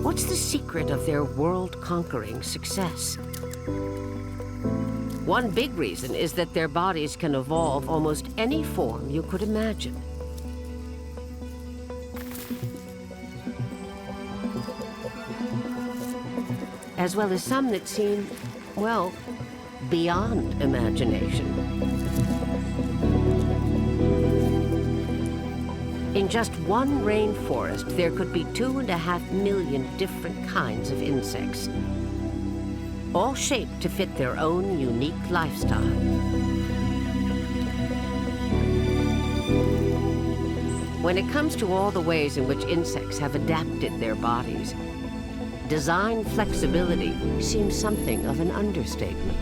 What's the secret of their world-conquering success? One big reason is that their bodies can evolve almost any form you could imagine. As well as some that seem, well, beyond imagination. In just one rainforest, there could be 2.5 million different kinds of insects, all shaped to fit their own unique lifestyle. When it comes to all the ways in which insects have adapted their bodies, design flexibility seems something of an understatement.